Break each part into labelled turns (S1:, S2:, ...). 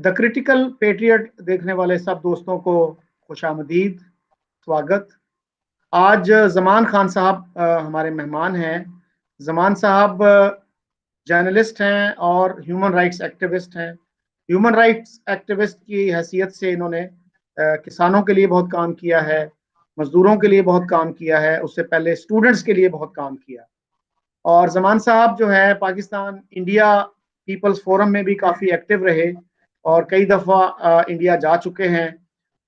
S1: The critical patriot देखने वाले सब दोस्तों को खुशामदीद, स्वागत। आज जमान खान साहब हमारे मेहमान हैं। जमान साहब जर्नलिस्ट हैं और ह्यूमन राइट्स एक्टिविस्ट हैं। ह्यूमन राइट्स एक्टिविस्ट की हैसियत से इन्होंने किसानों के लिए बहुत काम किया है, मजदूरों के लिए बहुत काम किया है, उससे पहले स्टूडेंट्स के लिए बहुत काम किया। और जमान साहब जो है पाकिस्तान इंडिया पीपल्स फोरम में भी काफ़ी एक्टिव रहे और कई दफ़ा इंडिया जा चुके हैं।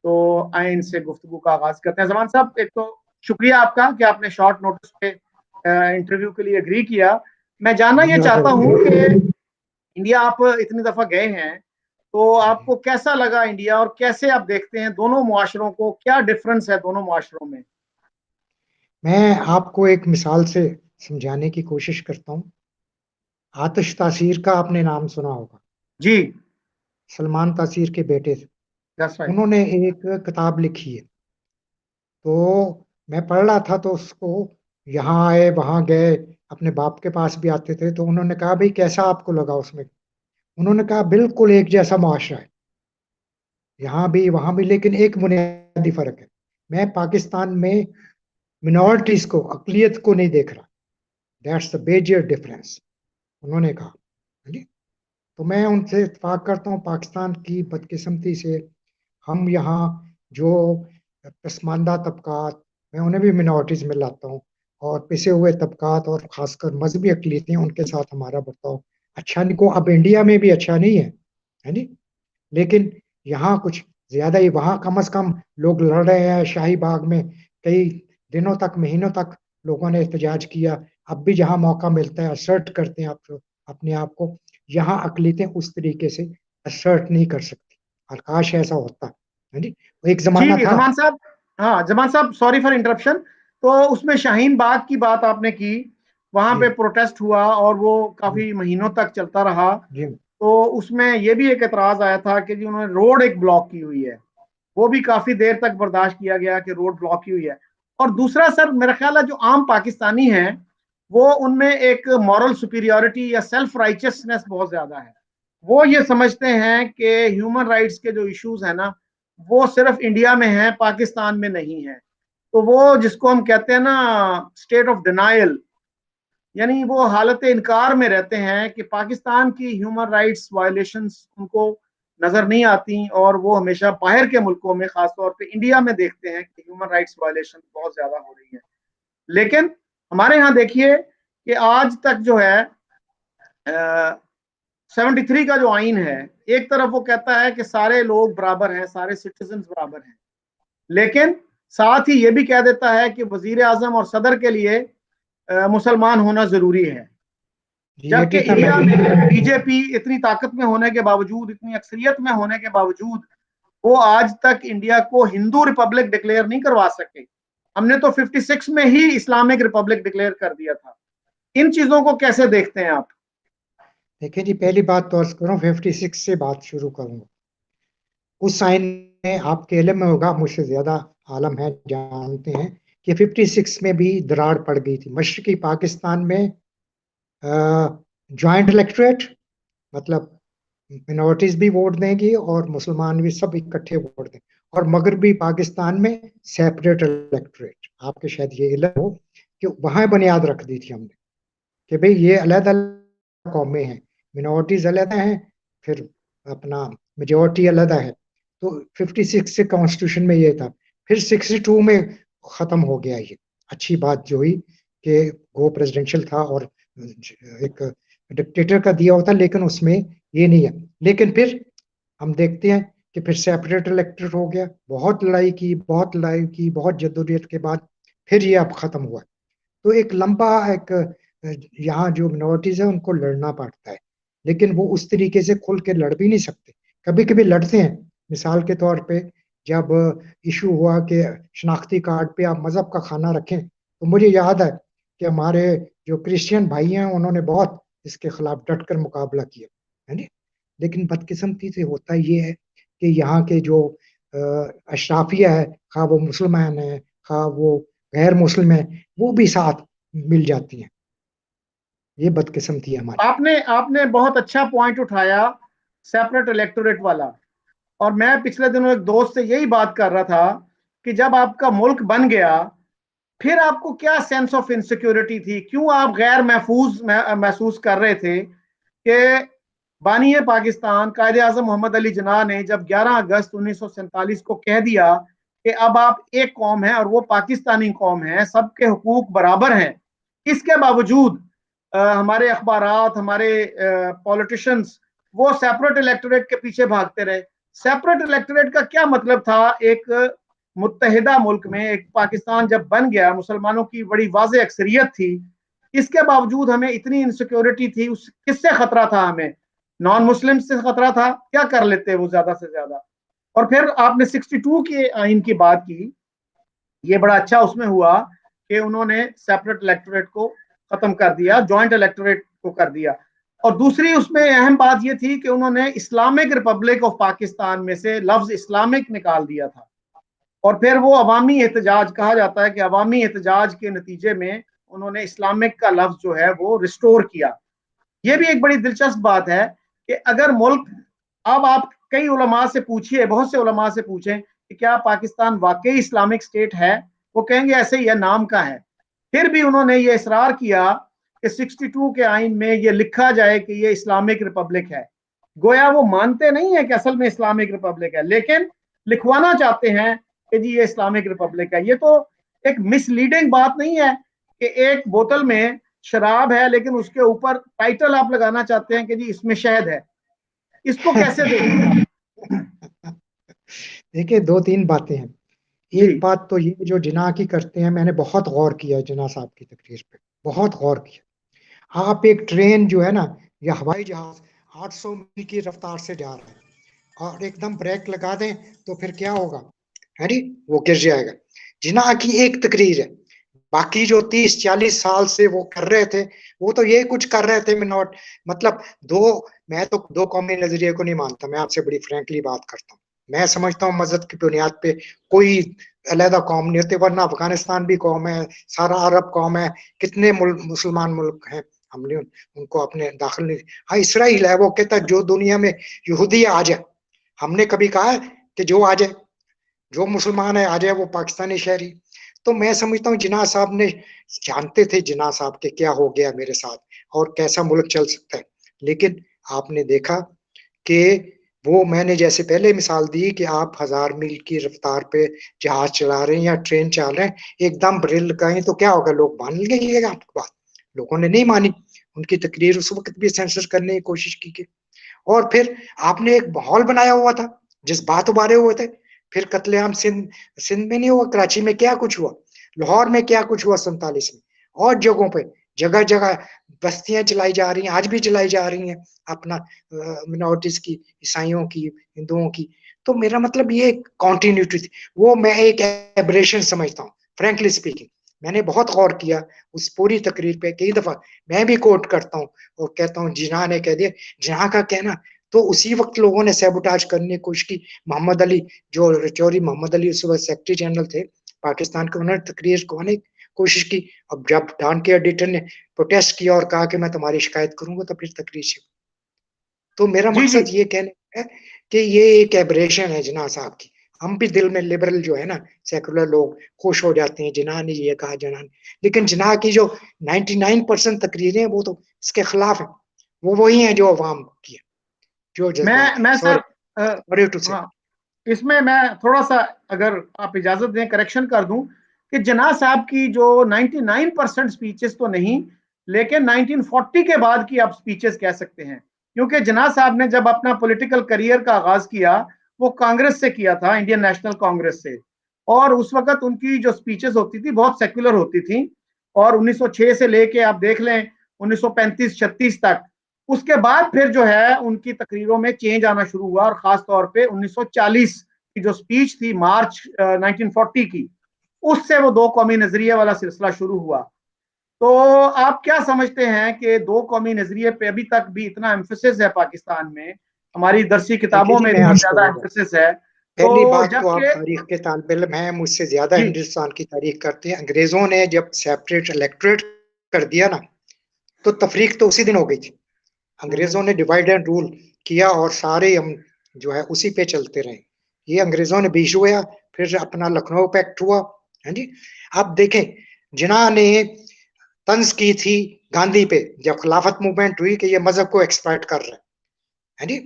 S1: तो आए इनसे गुफ्तगू का आगाज करते हैं। जमान साहब, एक तो शुक्रिया आपका कि आपने शॉर्ट नोटिस पे इंटरव्यू के लिए एग्री किया। मैं जानना ये चाहता हूँ कि इंडिया आप इतनी दफ़ा गए हैं, तो आपको कैसा लगा इंडिया और कैसे आप देखते हैं दोनों मुआशरों को, क्या डिफरेंस है दोनों मुआशरों में?
S2: मैं आपको एक मिसाल से समझाने की कोशिश करता हूँ। आतिश तासीर का आपने नाम सुना होगा।
S1: जी,
S2: सलमान तासीर के बेटे थे।
S1: That's right.
S2: उन्होंने एक किताब लिखी है। तो मैं पढ़ रहा था तो उसको यहाँ आए वहाँ गए, अपने बाप के पास भी आते थे, तो उन्होंने कहा भाई कैसा आपको लगा उसमें। उन्होंने कहा बिल्कुल एक जैसा मुआशरा है, यहाँ भी वहाँ भी, लेकिन एक बुनियादी फर्क है। मैं पाकिस्तान में मिनॉरिटीज को, अकलियत को नहीं देख रहा। दैट्स द मेजर डिफरेंस, उन्होंने कहा। हाँ जी। तो मैं उनसे इत्तेफाक करता हूँ। पाकिस्तान की बदकिस्मती से हम यहाँ जो पसमानदा तबकात, मैं उन्हें भी मिनॉरिटीज में लाता हूँ, और पिसे हुए तबकात और खासकर मजहबी अकलीतें, उनके साथ हमारा बर्ताव अच्छा नहीं को, अब इंडिया में भी अच्छा नहीं है नी। लेकिन यहाँ कुछ ज्यादा ही, वहाँ कम से कम लोग लड़ रहे हैं शाही बाग में, कई दिनों तक, महीनों तक लोगों ने एहतजाज किया। अब भी जहाँ मौका मिलता है असर्ट करते हैं आप अपने आप को। यहाँ अकलीतें उस तरीके से असर्ट नहीं कर सकती, और काश ऐसा होता है नी। एक जमाना
S1: जी
S2: था।
S1: जमान साहब, हाँ जमान साहब, सॉरी फॉर इंटरप्शन। तो उसमें शाहीन बाग की बात आपने की, वहां
S2: जी
S1: पे प्रोटेस्ट हुआ और वो
S2: जी
S1: काफी महीनों तक चलता रहा।
S2: जी
S1: तो उसमें ये भी एक एतराज आया था कि जी उन्होंने रोड एक ब्लॉक की हुई है, वो भी काफी देर तक बर्दाश्त किया गया कि रोड ब्लॉक की हुई है। और दूसरा सर, मेरा ख्याल है जो आम पाकिस्तानी हैं वो उनमें एक मॉरल सुपीरियोरिटी या सेल्फ राइचियसनेस बहुत ज्यादा है। वो ये समझते हैं कि ह्यूमन राइट्स के जो इश्यूज है ना, वो सिर्फ इंडिया में है, पाकिस्तान में नहीं है। तो वो जिसको हम कहते हैं ना स्टेट ऑफ डिनायल, यानी वो हालत इनकार में रहते हैं कि पाकिस्तान की ह्यूमन राइट्स वायलेशंस उनको नजर नहीं आती, और वो हमेशा बाहर के मुल्कों में, खासतौर पे इंडिया में देखते हैं कि ह्यूमन राइट्स वायलेशन बहुत ज्यादा हो रही है। लेकिन हमारे यहाँ देखिए कि आज तक जो है 73 का जो आइन है, एक तरफ वो कहता है कि सारे लोग बराबर हैं, सारे सिटीजन बराबर हैं, लेकिन साथ ही ये भी कह देता है कि वजीर आजम और सदर के लिए मुसलमान होना जरूरी है।
S2: जी,
S1: जबकि
S2: इट इज द
S1: इंडिया में बीजेपी इतनी ताकत में होने के बावजूद, इतनी अक्सरियत में होने के बावजूद, वो आज तक इंडिया को हिंदू रिपब्लिक डिक्लेयर नहीं करवा सके। हमने तो 56 में ही इस्लामिक रिपब्लिक डिक्लेयर कर दिया था। इन चीजों को कैसे देखते हैं आप?
S2: देखिए जी, पहली बात तो अर्ज करूँ, 56 से बात शुरू करूंगा। उस साइन में आपके इल्म में होगा, मुझसे ज्यादा आलम है, जानते हैं कि 56 में भी दरार पड़ गई थी मशरकी पाकिस्तान में। जॉइंट इलेक्टोरेट, मतलब मिनॉरिटीज भी वोट देंगी और मुसलमान भी, सब इकट्ठे वोट दें। और मगरबी पाकिस्तान में सेपरेट इलेक्टोरेट, आपके शायद ये इल्म हो कि वहां बुनियाद रख दी थी हमने कि भाई ये अलग अलग कौमें हैं, मिनॉरिटीज अलग हैं, फिर अपना मेजोरिटी अलग है। तो 56 से कॉन्स्टिट्यूशन में ये था। फिर 62 में खत्म हो गया ये। अच्छी बात जो हुई कि वो प्रेसिडेंशियल था और एक डिक्टेटर का दिया होता, लेकिन उसमें ये नहीं है। लेकिन फिर हम देखते हैं कि फिर सेपरेट इलेक्टेड हो गया। बहुत लड़ाई की, बहुत जद्दोजहद के बाद फिर ये अब खत्म हुआ। तो एक लंबा एक यहाँ जो मिनोरिटीज है उनको लड़ना पड़ता है, लेकिन वो उस तरीके से खुल के लड़ भी नहीं सकते। कभी कभी लड़ते हैं। मिसाल के तौर पे जब इशू हुआ कि शनाख्ती कार्ड पे आप मजहब का खाना रखें, तो मुझे याद है कि हमारे जो क्रिश्चियन भाई हैं उन्होंने बहुत इसके खिलाफ डट कर मुकाबला किया, है नी। लेकिन बदकिस्मती से होता ये है कि यहाँ के जो अशराफिया है, खा वो मुसलमान है, खा वो गैर मुस्लिम है, वो भी साथ मिल जाती हैं। ये बदकिस्मती है हमारी।
S1: आपने आपने बहुत अच्छा पॉइंट उठाया सेपरेट इलेक्टोरेट वाला। और मैं पिछले दिनों एक दोस्त से यही बात कर रहा था कि जब आपका मुल्क बन गया, फिर आपको क्या सेंस ऑफ इनसिक्योरिटी थी, क्यों आप गैर महफूज महसूस कर रहे थे कि बानी पाकिस्तान कायदे आजम मोहम्मद अली जिन्ना ने जब 11 अगस्त 1947 को कह दिया कि अब आप एक कौम है और वो पाकिस्तानी कौम है, सबके हुकूक बराबर हैं, इसके बावजूद हमारे अखबारात, हमारे पॉलिटिशियंस वो सेपरेट इलेक्टोरेट के पीछे भागते रहे। सेपरेट इलेक्टोरेट का क्या मतलब था? एक मुत्तहिदा मुल्क में एक पाकिस्तान जब बन गया, मुसलमानों की बड़ी वाज़ेह अक्सरियत थी, इसके बावजूद हमें इतनी इनसिक्योरिटी थी। उस किससे खतरा था? हमें नॉन मुस्लिम से खतरा था। क्या कर लेते वो ज्यादा से ज्यादा? और फिर आपने 62 के आइन की बात की, ये बड़ा अच्छा उसमें हुआ कि उन्होंने सेपरेट इलेक्टोरेट को खत्म कर दिया, जॉइंट इलेक्टोरेट को कर दिया। और दूसरी उसमें अहम बात यह थी कि उन्होंने इस्लामिक रिपब्लिक ऑफ पाकिस्तान में से लफ्ज इस्लामिक निकाल दिया था। और फिर वो अवामी एहतजाज, कहा जाता है कि अवामी एहतजाज के नतीजे में उन्होंने इस्लामिक का लफ्ज जो है वो रिस्टोर किया। ये भी एक बड़ी दिलचस्प बात है कि अगर मुल्क, अब आप कई उलमा से पूछिए, बहुत से उलमा से पूछें कि क्या पाकिस्तान वाकई इस्लामिक स्टेट है, वो कहेंगे ऐसे ही है, नाम का है। फिर भी उन्होंने ये इसरार किया कि 62 के आइन में ये लिखा जाए कि ये इस्लामिक रिपब्लिक है। गोया वो मानते नहीं है कि असल में इस्लामिक रिपब्लिक है, लेकिन लिखवाना चाहते हैं कि जी ये इस्लामिक रिपब्लिक है। ये तो एक मिसलीडिंग बात नहीं है कि एक बोतल में शराब है लेकिन उसके ऊपर टाइटल आप लगाना चाहते हैं कि जी इसमें शहद है? इसको कैसे देखते हैं?
S2: देखिए, दो तीन बातें हैं।
S1: जी
S2: एक बात तो ये जो जिन्ना की करते हैं, मैंने बहुत गौर किया है जिन्ना साहब की तकरीर पे, बहुत गौर किया। आप एक ट्रेन जो है ना, या हवाई जहाज 800 मील की रफ्तार से जा रहा है और एकदम ब्रेक लगा दें तो फिर क्या होगा? है नी, वो गिर जाएगा। जिन्ना की एक तकरीर है। बाकी जो 30-40 साल से वो कर रहे थे, वो तो ये कुछ कर रहे थे मिनट, मतलब दो, मैं तो दो कौमी नजरिए को नहीं मानता। मैं आपसे बड़ी फ्रैंकली बात करता हूँ। मैं समझता हूँ मजहब की बुनियाद पे कोई अलहदा कौम नहीं होती, वरना अफगानिस्तान भी कौम है, सारा अरब कौम है, कितने मुसलमान मुल्क हैं, हमने उनको अपने दाखिल नहीं। हाँ, इसराइल है, वो कहता है जो दुनिया में यहूदी आ जाए। हमने कभी कहा है कि जो आ जाए, जो मुसलमान है आ जाए वो पाकिस्तानी शहरी। तो मैं समझता हूँ जिन्ना साहब ने जानते थे जिन्ना साहब के क्या हो गया मेरे साथ और कैसा मुल्क चल सकता है। लेकिन आपने देखा कि वो, मैंने जैसे पहले मिसाल दी कि आप 1000 मील की रफ्तार पे जहाज चला रहे हैं या ट्रेन चला रहे हैं, एकदम ब्रेल लगाएं तो क्या होगा? लोग मान लेंगे आपकी बात। लोगों ने नहीं मानी, उनकी तकरीर उस वक्त भी सेंसर करने की कोशिश की गई। और फिर आपने एक माहौल बनाया हुआ था, जज्बात उभारे हुए थे। फिर कत्लेआम सिंध सिंध में नहीं हुआ, कराची में क्या कुछ हुआ, लाहौर में क्या कुछ हुआ 47 में, और जगहों पे जगह जगह बस्तियां चलाई जा रही हैं, आज भी चलाई जा रही हैं अपना मिनोरिटीज की, ईसाइयों की, हिंदुओं की। तो मेरा मतलब ये कॉन्टिन्यूटी थी, वो मैं एक एब्रेशन समझता हूँ फ्रेंकली स्पीकिंग। मैंने बहुत गौर किया उस पूरी तकरीर पे, कई दफा मैं भी कोट करता हूँ और कहता हूँ जिन्ना ने कह दिया। जिन्ना का कहना, तो उसी वक्त लोगों ने सैबोटाज करने की कोशिश की। मोहम्मद अली, जो रचौरी मोहम्मद अली उस वक्त सेक्रेटरी जनरल थे पाकिस्तान के, उन्होंने तकरीर को आने की कोशिश की। अब जब डान के एडिटर ने प्रोटेस्ट किया और कहा कि मैं तुम्हारी शिकायत करूंगा, तो फिर तकरीर से। तो मेरा
S1: जी जी।
S2: मकसद ये कहने है कि ये एक एब्रेशन है जिन्ना साहब की। हम भी दिल में लिबरल जो है ना, सेकुलर लोग खुश हो जाते हैं जिन्ना ने ये कहा, जिन्ना ने। लेकिन जिन्ना की जो 99% तकरीरें हैं वो तो इसके खिलाफ है। वो वही है जो अवाम की है, जो जज्बात है।
S1: मैं
S2: सॉरी,
S1: सर
S2: सॉरी टू से।
S1: हाँ, इसमें मैं थोड़ा सा, अगर आप इजाजत दें, करेक्शन कर दूं कि जिन्ना साहब की जो 99% स्पीचेस तो नहीं, लेकिन 1940 के बाद की आप स्पीचेस कह सकते हैं। क्योंकि जिन्ना साहब ने जब अपना पॉलिटिकल करियर का आगाज किया, वो कांग्रेस से किया था, इंडियन नेशनल कांग्रेस से। और उस वक्त उनकी जो स्पीचेस होती थी बहुत सेक्युलर होती थी। और 1906 से लेके आप देख लें 1935-36 तक, उसके बाद फिर जो है उनकी तकरीरों में चेंज आना शुरू हुआ। और खास तौर पे 1940 की जो स्पीच थी मार्च 1940 की, उससे वो दो कौमी नजरिए वाला सिलसिला शुरू हुआ। तो आप क्या समझते हैं कि दो कौमी नजरिए पे अभी तक भी इतना एम्फोसिस है पाकिस्तान में, हमारी दरसी
S2: देखिए
S1: किताबों
S2: जी,
S1: में
S2: मैं
S1: इतना
S2: अर्ज
S1: ज्यादा
S2: करूंगा,
S1: एम्फोसिस है?
S2: पहली
S1: तो
S2: बात तो आप
S1: जबकि
S2: तारीख के तालिब इल्म हैं, मुझसे ज्यादा
S1: जी
S2: हिंदुस्तान की तारीख करते हैं। अंग्रेजों ने जब सेपरेट इलेक्टोरेट कर दिया ना, तो तफरीक तो उसी दिन हो गई थी। अंग्रेजों ने डिवाइड एंड रूल किया और सारे हम जो है उसी पे चलते रहे। ये अंग्रेजों ने बीच हुआ, फिर अपना लखनऊ पैक्ट हुआ, है जी। अब देखें, जिन्ना ने तंज की थी गांधी पे जब खिलाफत मूवमेंट हुई कि ये मजहब को एक्सप्लॉइट कर रहे है जी,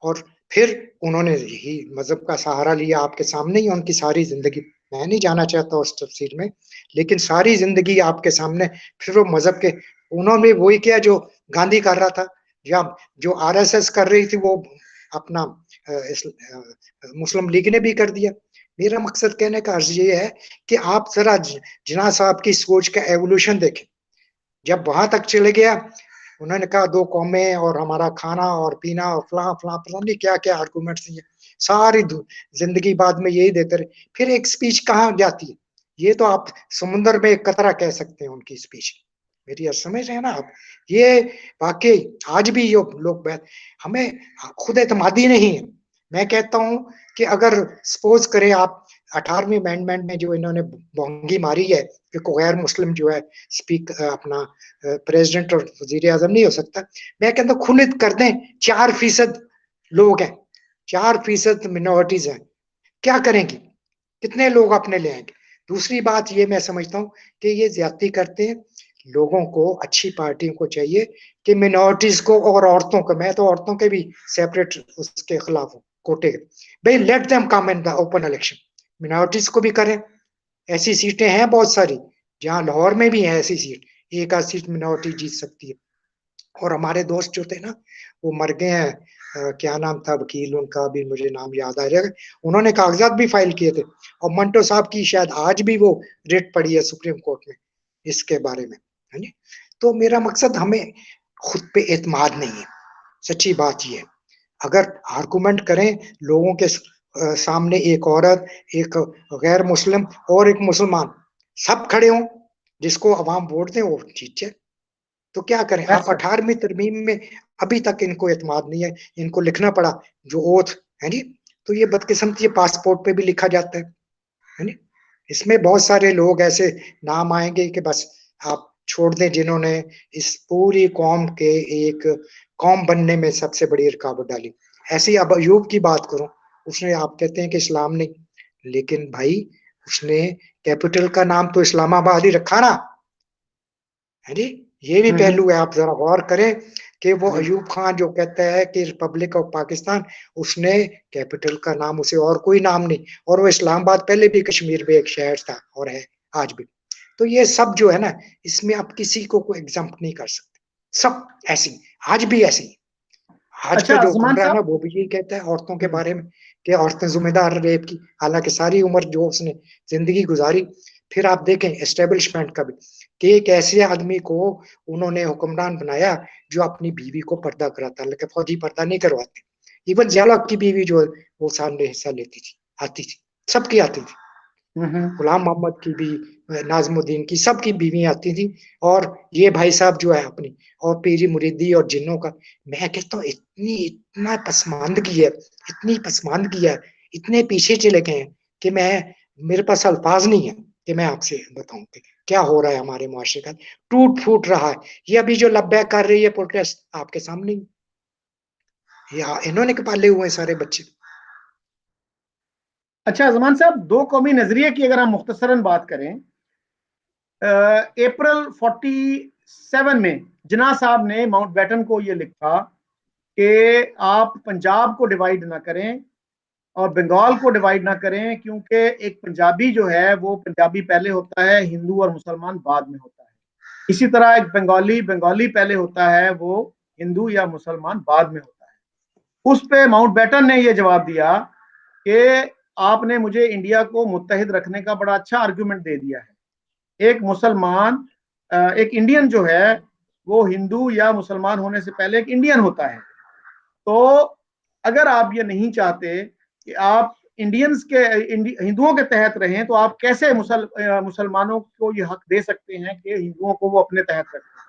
S2: और फिर उन्होंने यही मजहब का सहारा लिया। आपके सामने ही उनकी सारी जिंदगी, मैं नहीं जाना चाहता उस तफसीर में, लेकिन सारी जिंदगी आपके सामने। फिर वो मजहब के उन्होंने वही किया जो गांधी कर रहा था, या जो आरएसएस कर रही थी वो अपना मुस्लिम लीग ने भी कर दिया। मेरा मकसद कहने का अर्ज ये है कि आप जरा जिन्ना साहब की सोच का एवोल्यूशन देखें। जब वहां तक चले गया, उन्होंने कहा दो कौमें और हमारा खाना और पीना और फला फला फला नहीं क्या क्या आर्गूमेंट्स दिए, सारी जिंदगी बाद में यही देते रहे। फिर एक स्पीच कहाँ जाती है? ये तो आप समुद्र में एक कतरा कह सकते हैं उनकी स्पीच। मेरी यार समझ रहे हैं ना आप? ये वाकई आज भी ये लोग हमें खुद एतमादी नहीं है। मैं कहता हूं कि अगर सपोज करें आप 18वीं अमेंडमेंट में जो इन्होंने बोंगी मारी है कि कोई गैर मुस्लिम जो है स्पीक अपना प्रेसिडेंट और वजीर आजम नहीं हो सकता, मैं कहता हूं खुलित कर दें। 4% लोग हैं, 4% मिनोरिटीज हैं, क्या करेंगी? कितने लोग अपने ले आएंगे? दूसरी बात ये मैं समझता हूँ कि ये ज्यादती करते हैं। लोगों को, अच्छी पार्टियों को चाहिए कि मिनोरिटीज को और औरतों को, मैं तो औरतों के भी सेपरेट उसके खिलाफ हूँ, कोटे के, भाई let them come in the open election. Minorities को भी करें, ऐसी सीटें हैं बहुत सारी, जहां लाहौर में भी है ऐसी सीट, एक आध सीट मिनोरिटी जीत सकती है। और हमारे दोस्त जो थे ना, वो मर गए हैं, क्या नाम था वकील उनका, भी मुझे नाम याद आ जाएगा, उन्होंने कागजात भी फाइल किए थे। और मंटो साहब की शायद आज भी वो रिट पड़ी है सुप्रीम कोर्ट में इसके बारे में, है नी? तो मेरा मकसद, हमें खुद पे एतमाद नहीं है, सच्ची बात ये है। अगर आर्गुमेंट करें लोगों के सामने, एक औरत, एक गैर मुस्लिम और एक मुसलमान, सब खड़े हों, जिसको अवाम वोट दें वो जीत जाए। तो क्या करें? आप 18वीं तरमीम में अभी तक इनको एतमाद नहीं है, इनको लिखना पड़ा जो ओथ है जी, तो ये बदकिस्मती ये पासपोर्ट पे भी लिखा जाता है नी? इसमें बहुत सारे लोग ऐसे नाम आएंगे कि बस आप छोड़ दें, जिन्होंने इस पूरी कौम के एक कौम बनने में सबसे बड़ी रुकावट डाली। ऐसी अब अयूब की बात करूं, उसने, आप कहते हैं कि इस्लाम नहीं, लेकिन भाई उसने कैपिटल का नाम तो इस्लामाबाद ही रखा ना, है जी। ये भी पहलू है, आप जरा गौर करें कि वो अयूब खान जो कहता है कि रिपब्लिक ऑफ पाकिस्तान, उसने कैपिटल का नाम, उसे और कोई नाम नहीं, और वो इस्लामाबाद पहले भी कश्मीर में एक शहर था और है आज भी। तो ये सब जो है ना, इसमें आप किसी को कोई एग्जाम्प नहीं कर सकते, सब ऐसी, आज भी ऐसी। आज का
S1: अच्छा
S2: जो
S1: ज़मान
S2: घूम रहा है ना,
S1: साहब,
S2: वो भी यही कहता है औरतों के बारे में कि औरतें जिम्मेदार रेप की, हालांकि सारी उम्र जो उसने जिंदगी गुजारी। फिर आप देखें एस्टेब्लिशमेंट का भी, कि एक ऐसे आदमी को उन्होंने हुक्मरान बनाया जो अपनी बीवी को पर्दा कराता, लेकिन फौजी पर्दा नहीं करवाते। इवन जियाउल की बीवी जो है वो सामने हिस्सा लेती थी, आती थी, सबकी आती थी, गुलाम मोहम्मद की भी, नाजमुद्दीन की, सबकी बीवी आती थी। और ये भाई साहब जो है अपनी, और पीरी मुरीदी और जिन्नों का, मैं कहता हूँ इतनी, इतना पसमानदगी है, इतनी पसमानदगी है, इतने पीछे चले गए हैं कि मैं, मेरे पास अल्फाज नहीं है कि मैं आपसे बताऊं कि क्या हो रहा है हमारे मुआशरे का, टूट फूट रहा है। ये अभी जो लब्बैक कर रही है प्रोटेस्ट आपके सामने ही, ये इन्होंने के पाले हुए हैं सारे बच्चे।
S1: अच्छा ज़मान साहब, दो कौमी नजरिए की अगर हम मुख्तसरन बात करें, अप्रैल 47 में जिन्ना साहब ने माउंटबेटन को ये लिखा कि आप पंजाब को डिवाइड ना करें और बंगाल को डिवाइड ना करें, क्योंकि एक पंजाबी जो है वो पंजाबी पहले होता है, हिंदू और मुसलमान बाद में होता है। इसी तरह एक बंगाली बंगाली पहले होता है, वो हिंदू या मुसलमान बाद में होता है। उस पे माउंटबेटन ने ये जवाब दिया कि आपने मुझे इंडिया को मुत्तहिद रखने का बड़ा अच्छा आर्गुमेंट दे दिया है। एक मुसलमान, एक इंडियन जो है वो हिंदू या मुसलमान होने से पहले एक इंडियन होता है। तो अगर आप ये नहीं चाहते कि आप इंडियंस के, हिंदुओं के तहत रहें, तो आप कैसे मुसलमानों को ये हक दे सकते हैं कि हिंदुओं को वो अपने तहत रखें?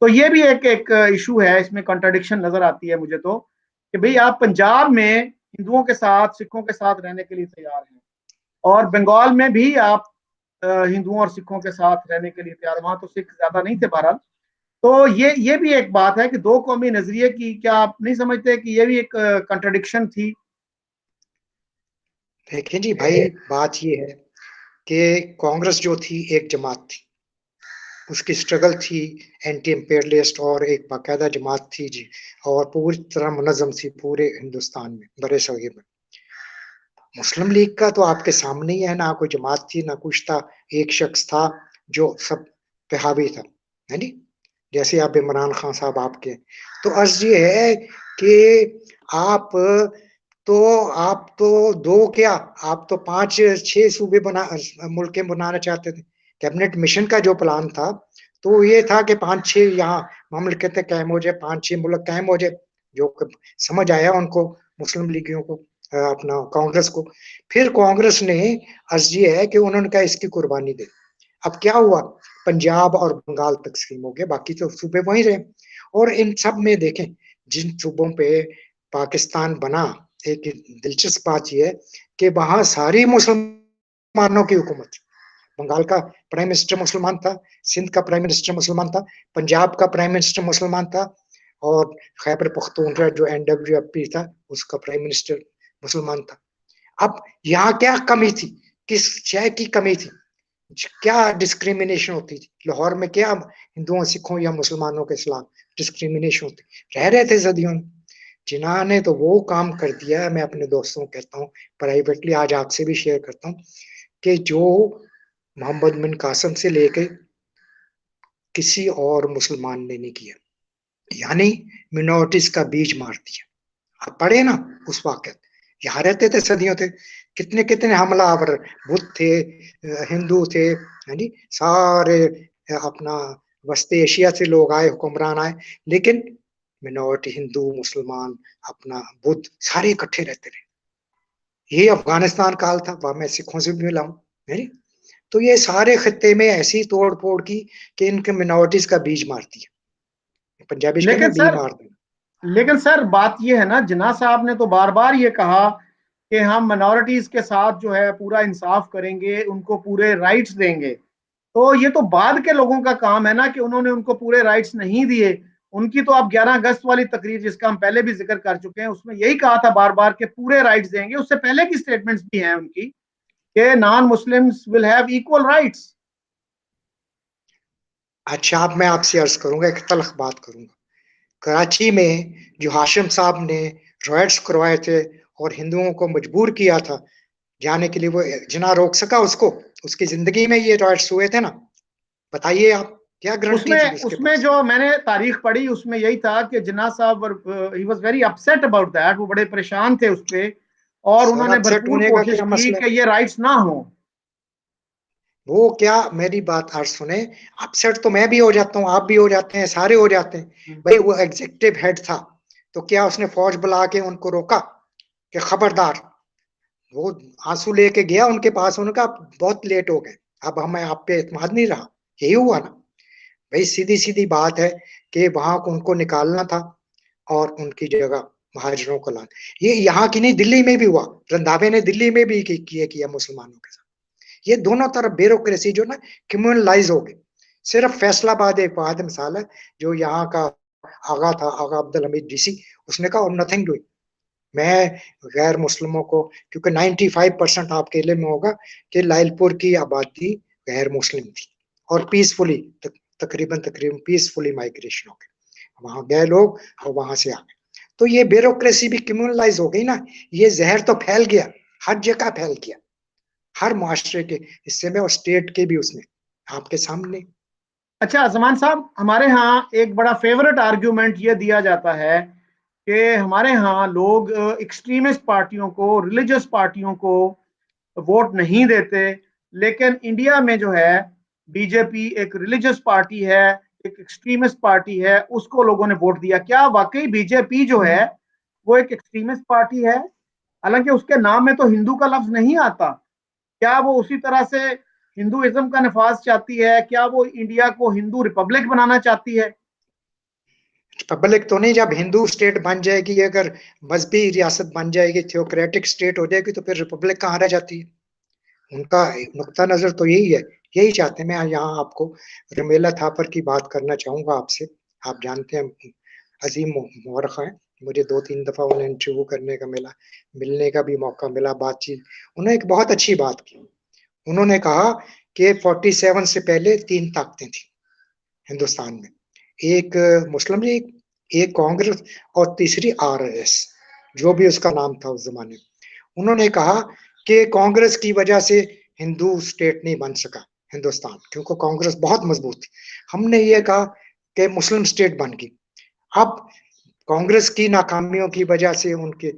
S1: तो ये भी एक एक इशू है, इसमें कॉन्ट्रडिक्शन नजर आती है मुझे तो, कि भाई आप पंजाब में हिंदुओं के साथ, सिखों के साथ रहने के लिए तैयार हैं, और बंगाल में भी आप हिंदुओं और सिखों के साथ रहने के लिए तैयार। वहां तो सिख ज्यादा नहीं थे बहरहाल, तो ये भी एक बात है कि दो कौमी नजरिए की, क्या आप नहीं समझते कि ये भी एक कंट्रडिक्शन थी?
S2: देखिए जी भाई, बात ये है कि कांग्रेस जो थी एक जमात थी, उसकी स्ट्रगल थी एंटी इम्पेरियलिस्ट, और एक बाकायदा जमात थी जी, और पूरी तरह मुनज़्ज़म थी पूरे हिंदुस्तान में, बड़े सगीर में। मुस्लिम लीग का तो आपके सामने ही है, ना कोई जमात थी ना कुछ था, एक शख्स था जो सब पे हावी था, है नी? जैसे आप इमरान खान साहब आपके। तो अर्ज ये है कि आप तो दो क्या, आप तो 5-6 सूबे मुल्कें बनाना चाहते थे। कैबिनेट मिशन का जो प्लान था, तो ये था कि 5-6 यहाँ ममलिकतें कायम हो जाए, 5-6 मुल्क कायम हो जाए, जो समझ आया उनको, मुस्लिम लीगियों को, अपना कांग्रेस को। फिर कांग्रेस ने अर्ज ये है कि उन्होंने कहा इसकी कुर्बानी दे। अब क्या हुआ, पंजाब और बंगाल तकसीम हो गए, बाकी तो सूबे वहीं रहे। और इन सब में देखें, जिन सूबों पे पाकिस्तान बना, एक दिलचस्प बात यह है कि वहां सारी मुसलमानों की हुकूमत। बंगाल का प्राइम मिनिस्टर मुसलमान था, सिंध का प्राइम मिनिस्टर मुसलमान था, पंजाब का प्राइम मिनिस्टर मुसलमान था, और खैबर पख्तूनख्वा जो NWFP था, उसका प्राइम मिनिस्टर मुसलमान था। अब यहाँ क्या कमी थी, किस शय की कमी थी, क्या डिस्क्रिमिनेशन होती थी लाहौर में? क्या हिंदुओं, सिखों या मुसलमानों के खिलाफ डिस्क्रिमिनेशन होती? रह रहे थे सदियों में। जिन्ना ने तो वो काम कर दिया है, मैं अपने दोस्तों को कहता हूँ, प्राइवेटली आज आपसे भी शेयर करता हूँ, कि जो मोहम्मद बिन कासिम से लेके किसी और मुसलमान ने नहीं किया, यानी मिनोरिटीज का बीज मार दिया। आप पढ़े ना उस वाक़या, यहाँ रहते थे सदियों थे, कितने कितने हमलावर बुद्ध थे, हिंदू थे, है नी? सारे अपना वस्ती एशिया से लोग आए, हुक्मरान आए, लेकिन मिनोरिटी हिंदू, मुसलमान, अपना बुद्ध, सारे इकट्ठे रहते रहे। ये अफगानिस्तान काल था, वहां मैं सिखों से भी मिला हूँ, है नी? तो ये सारे खत्ते में ऐसी तोड़ फोड़ की कि इनके मिनोरिटीज का बीज मार दिया। पंजाबी कहते
S1: लेकिन
S2: हैं बी
S1: सर
S2: मार देना।
S1: लेकिन सर बात ये है ना, जिन्ना साहब ने तो बार बार ये कहा कि हम माइनॉरिटीज के साथ जो है पूरा इंसाफ करेंगे, उनको पूरे राइट्स देंगे। तो ये तो बाद के लोगों का काम है ना कि उन्होंने उनको पूरे राइट्स नहीं दिए। उनकी तो आप 11 अगस्त वाली तकरीर, जिसका हम पहले भी जिक्र कर चुके हैं, उसमें यही कहा था बार बार कि पूरे राइट्स देंगे। उससे पहले की स्टेटमेंट्स भी हैं उनकी कि non Muslims will have equal rights.
S2: अच्छा, अब मैं आपसे अर्ज करूंगा, एक तलख बात करूंगा। कराची में जो हाशिम साहब ने रॉयट्स करवाए थे और हिंदुओं को मजबूर किया था जाने के लिए, वो जिना रोक सका उसको? उसकी जिंदगी में ये रॉयट्स हुए थे ना? बताइए आप, क्या गारंटी थी
S1: उसमें
S2: उसके
S1: उसमें
S2: पास?
S1: जो मैंने तारीख पढ़ी, उसमें यही था कि जिन्ना साहब he was very upset about that, वो बड़े परेशान थे उस पे, और
S2: सर,
S1: उन्होंने
S2: अपसेट
S1: भरपूर
S2: होने का
S1: कोशिश
S2: क्या
S1: की
S2: मसला है?
S1: कि ये राइट्स ना हो।
S2: वो क्या, मेरी बात आज सुने, अपसेट तो मैं भी हो जाता हूँ, आप भी हो जाते हैं, सारे हो जाते हैं। भाई वो एग्जीक्यूटिव हेड था, तो क्या उसने फौज बुला के उनको रोका कि खबरदार? वो आंसू लेके गया उनके पास, उनका बहुत लेट हो गए, अब हमें आप पे एतमाद नहीं रहा। यही हुआ ना भाई, सीधी सीधी बात है कि वहां को उनको निकालना था और उनकी जगह महाजरों को लाना। ये यहाँ की नहीं, दिल्ली में भी हुआ, रंधावे ने दिल्ली में भी किया मुसलमानों के साथ। ये दोनों तरफ ब्यूरोक्रेसी जो ना कम्युनलाइज हो गई। सिर्फ फैसलाबाद एक वाद मिसाल है, जो यहाँ का आगा था, आगा अब्दुल हमीद डीसी, उसने कहा नथिंग डूइंग। मैं गैर मुस्लिमों को, क्योंकि 95% आपके इल्म में होगा कि लाइलपुर की आबादी गैर मुस्लिम थी, और पीसफुली, तकरीबन तकरीबन पीसफुली माइग्रेशन हो गई, वहां गए लोग और वहां से आ गए। तो ये ब्यूरोक्रेसी भी कम्युनलाइज हो गई ना, ये जहर तो फैल गया, हर जगह फैल गया, हर मुआशरे के हिस्से में, और स्टेट के भी उसमें, आपके सामने।
S1: अच्छा जमान साहब, हमारे यहाँ एक बड़ा फेवरेट आर्ग्यूमेंट ये दिया जाता है कि हमारे यहाँ लोग एक्सट्रीमिस्ट पार्टियों को, रिलीजियस पार्टियों को वोट नहीं देते, लेकिन इंडिया में जो है बीजेपी एक रिलीजियस पार्टी है, एक एक्सट्रीमिस्ट पार्टी है, उसको लोगों ने वोट दिया। क्या वाकई बीजेपी जो है वो एक एक्सट्रीमिस्ट पार्टी है? हालांकि उसके नाम में तो हिंदू का लफ्ज नहीं आता। क्या वो उसी तरह से हिंदुइज्म का नफाज चाहती है? क्या वो इंडिया को हिंदू रिपब्लिक बनाना चाहती है?
S2: पब्लिक तो नहीं, जब हिंदू स्टेट बन जाएगी, अगर मजहबी रियासत बन जाएगी, थियोक्रेटिक स्टेट हो जाएगी, तो फिर रिपब्लिक कहाँ रह जाती है? उनका नुक्ता नजर तो यही है यही चाहते हैं। मैं यहाँ आपको रमीला थापर की बात करना चाहूंगा आपसे। आप जानते हैं अजीम मौरख हैं, मुझे 2-3 दफा उन्हें इंटरव्यू करने का मिला, मिलने का भी मौका मिला, बातचीत। उन्होंने एक बहुत अच्छी बात की। उन्होंने कहा कि 47 से पहले 3 ताकतें थी हिंदुस्तान में, एक मुस्लिम लीग, एक कांग्रेस और तीसरी आरएसएस, जो भी उसका नाम था उस जमाने में। उन्होंने कहा कि कांग्रेस की वजह से हिंदू स्टेट नहीं बन सका हिंदुस्तान, क्योंकि कांग्रेस बहुत मजबूत थी। हमने ये कहा कि मुस्लिम स्टेट बन गई। अब कांग्रेस की नाकामियों की वजह से, उनके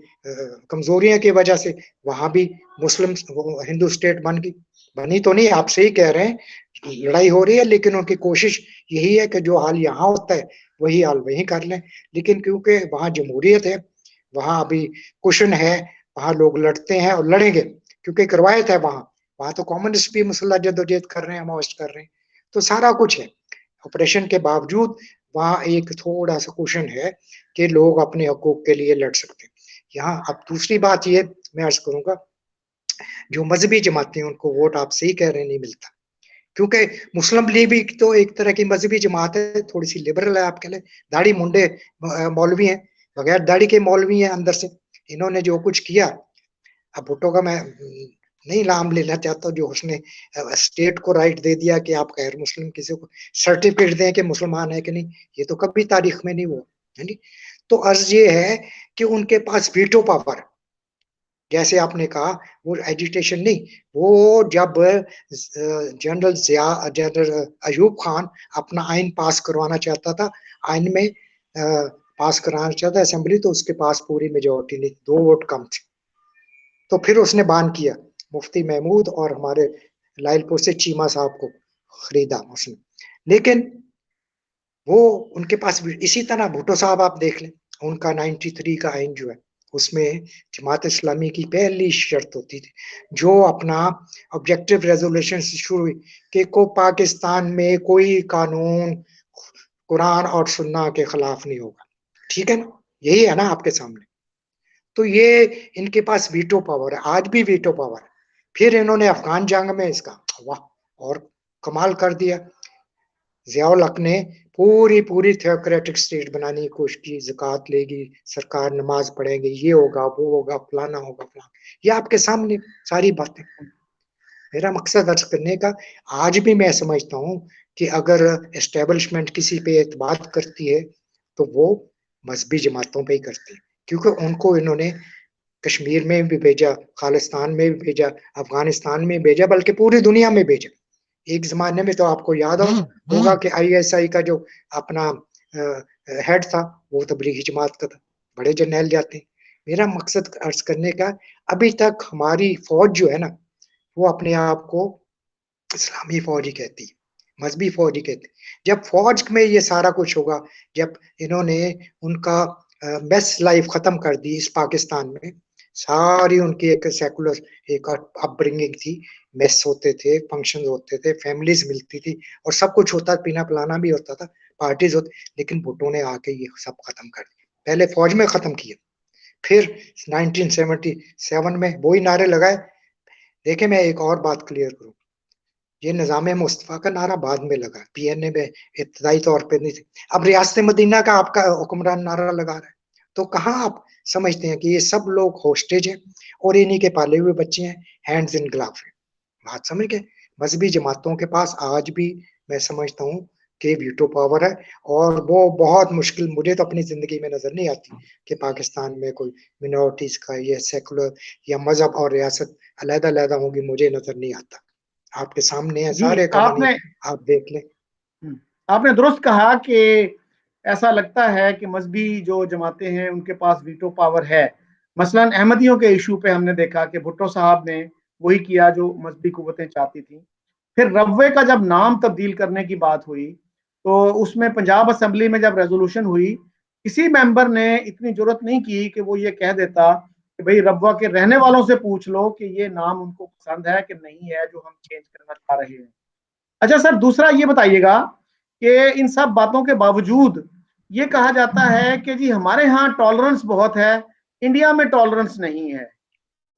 S2: कमजोरियों की वजह से वहां भी मुस्लिम हिंदू स्टेट बन गई। बनी तो नहीं, आप सही कह रहे हैं, लड़ाई हो रही है, लेकिन उनकी कोशिश यही है कि जो हाल यहाँ होता है वही हाल वहीं कर लें। लेकिन क्योंकि वहां जमहूरियत है, वहां अभी कुशन है, वहां लोग लड़ते हैं और लड़ेंगे, क्योंकि एक रवायत है वहां। वहां तो कम्युनिस्ट भी मुसल्लह जद्दोजहद कर रहे हैं, माओइस्ट कर रहे हैं, तो सारा कुछ है। ऑपरेशन के बावजूद वहां एक थोड़ा सा क्वेश्चन है कि लोग अपने हकूक के लिए लड़ सकते हैं। यहाँ अब दूसरी बात ये मैं अर्ज करूंगा, जो मजहबी जमातें हैं उनको वोट, आप सही कह रहे हैं, नहीं मिलता, क्योंकि मुस्लिम लीग भी तो एक तरह की मजहबी जमात है, थोड़ी सी लिबरल है आपके लिए। दाढ़ी मुंडे मौलवी हैं, बगैर दाढ़ी के मौलवी हैं अंदर से। इन्होंने जो कुछ किया, अब भुट्टो का मैं नहीं नाम लेना चाहता, जो उसने स्टेट को राइट दे दिया कि आप गैर मुस्लिम किसी को सर्टिफिकेट दें कि मुसलमान है कि नहीं, ये तो कभी तारीख में नहीं हुआ है नहीं। तो अर्ज ये है कि उनके पास वीटो पावर, जैसे आपने कहा, वो एजिटेशन नहीं, वो जब जनरल अयूब खान अपना आइन पास करवाना चाहता था, आइन में पास कराना चाहता असेंबली, तो उसके पास पूरी मेजोरिटी नहीं, 2 वोट कम थे, तो फिर उसने बान किया, मुफ्ती महमूद और हमारे लाइलपुर से चीमा साहब को खरीदा उसने। लेकिन वो उनके पास भी इसी तरह, भुट्टो साहब आप देख लें, उनका 93 का आइन जो है, उसमें जमात इस्लामी की पहली शर्त होती थी, जो अपना ऑब्जेक्टिव रेजोल्यूशन से शुरू हुई, कि को पाकिस्तान में कोई कानून कुरान और सुन्ना के खिलाफ नहीं होगा। ठीक है ना, यही है ना आपके सामने। तो ये इनके पास वीटो पावर है, आज भी वीटो पावर है। फिर इन्होंने अफगान जंग में इसका वाह और कमाल कर दिया। जियाउल हक ने पूरी पूरी थियोक्रेटिक स्टेट बनाने की कोशिश की, ज़कात लेगी सरकार, नमाज पढ़ेंगे, ये होगा, वो होगा, फलाना होगा, फलाना। ये आपके सामने सारी बातें। मेरा मकसद अर्ज करने का, आज भी मैं समझता हूँ कि अगर एस्टेब्लिशमेंट किसी पे एतबार करती है तो वो मजहबी जमातों पे ही करती है, क्योंकि उनको इन्होंने कश्मीर में भी भेजा, खालिस्तान में भी भेजा, अफगानिस्तान में भेजा, बल्कि पूरी दुनिया में भेजा। एक जमाने में तो आपको याद होगा कि आईएसआई का जो अपना हेड था, वो तबलीगी जमात का था, बड़े जर्नैल जाते हैं। मेरा मकसद अर्ज करने का, अभी तक हमारी फौज जो है ना, वो अपने आप को इस्लामी फौज ही कहती है, मजहबी फौज ही कहती है। जब फौज में ये सारा कुछ होगा, जब इन्होंने उनका बेस्ट लाइफ खत्म कर दी इस पाकिस्तान में, सारी उनकी एक सेकुलर एक अपब्रिंगिंग थी, मेस होते थे, फंक्शन होते थे, फैमिलीज मिलती थी, और सब कुछ होता, पीना पिलाना भी होता था, पार्टीज होती। लेकिन भुट्टो ने आके ये सब खत्म कर दिया, पहले फौज में खत्म किया, फिर 1977 में वही नारे लगाए। देखे, मैं एक और बात क्लियर करूं, ये निज़ाम मुस्तफ़ा का नारा बाद में लगा, पीएनए में इब्तदाई तौर पे नहीं थी। अब रियासत मदीना का आपका हुक्मरान नारा लगा रहा है, तो कहाँ आप समझते हैं कि ये सब लोग होस्टेज हैं और इन्हीं के पाले हुए बच्चे हैं, हैंड्स इन ग्लव हैं। बात समझ गए। मजहबी जमातों के पास आज भी मैं समझता हूँ कि वीटो पावर है, और वो बहुत मुश्किल, मुझे तो अपनी जिंदगी में नजर नहीं आती कि पाकिस्तान में कोई मिनोरिटीज का ये सेकुलर या मजहब और रियासत अलग-अलग होगी, मुझे नजर नहीं आता। आपके सामने है
S1: जी
S2: सारे कहानी,
S1: आपने
S2: आप देख लें।
S1: आपने दुरुस्त कहा कि ऐसा लगता है कि मजहबी जो जमातें हैं उनके पास वीटो पावर है। मसलन अहमदियों के इशू पे हमने देखा कि भुट्टो साहब ने वही किया जो मजहबी कुव्वतें चाहती थी। फिर रब्वे का जब नाम तब्दील करने की बात हुई, तो उसमें पंजाब असेंबली में जब रेजोल्यूशन हुई, किसी मेंबर ने इतनी जरूरत नहीं की कि वो ये कह देता कि भाई रब्वा के रहने वालों से पूछ लो कि ये नाम उनको पसंद है कि नहीं है जो हम चेंज करना चाह रहे हैं। अच्छा सर, दूसरा ये बताइएगा कि इन सब बातों के बावजूद ये कहा जाता है कि जी हमारे यहाँ टॉलरेंस बहुत है, इंडिया में टॉलरेंस नहीं है।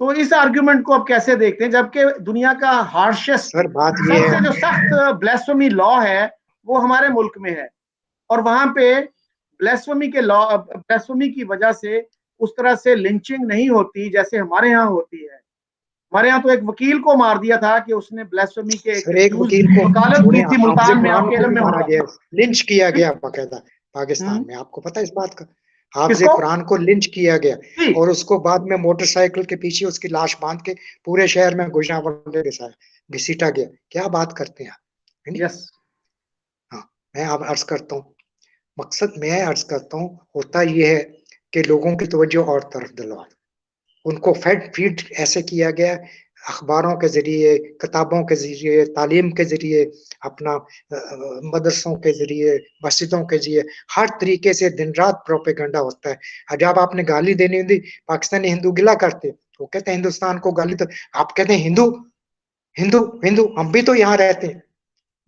S1: तो इस आर्ग्यूमेंट को आप कैसे देखते हैं, जबकि दुनिया का हार्शेस्ट,
S2: सर बात ये
S1: सबसे
S2: है,
S1: जो सख्त ब्लेस्फेमी लॉ है वो हमारे मुल्क में है, और वहां पे ब्लेस्फेमी की वजह से उस तरह से लिंचिंग नहीं होती जैसे हमारे यहाँ होती है। हमारे यहाँ तो एक वकील को मार दिया था कि उसने ब्लेस्फेमी के एक
S2: सर एक
S1: एक्यूज
S2: वकील को
S1: वकालत
S2: छोड़े,
S1: की थी
S2: हाफिज
S1: मुल्तान में,
S2: कुरान
S1: आपके
S2: को
S1: इलम
S2: भी
S1: में
S2: मारा
S1: होगा।
S2: गया, लिंच किया गया बाकायदा पाकिस्तान में, आपको पता है इस बात का? हाफिज
S1: किसको?
S2: कुरान को लिंच किया गया,
S1: जी।
S2: और उसको बाद में मोटरसाइकिल के पीछे उसकी लाश बांध के पूरे शहर में गुजरावाला घसीटा गया। क्या बात करते हैं आप, है नी?
S1: यस।
S2: हाँ, मैं अब अर्ज करता हूँ, मकसद मैं अर्ज करता हूँ, होता यह है कि लोगों की तवज्जो और तरफ दिलवा, उनको फेड फीड ऐसे किया गया, अखबारों के जरिए, किताबों के जरिए, तालीम के जरिए, अपना मदरसों के जरिए, मस्जिदों के जरिए, हर तरीके से दिन रात प्रोपेगेंडा होता है। जब आपने गाली देनी होती, पाकिस्तानी हिंदू गिला करते, वो कहते हैं हिंदुस्तान को गाली, तो आप कहते हैं हिंदू हिंदू हिंदू, हम भी तो यहाँ रहते हैं।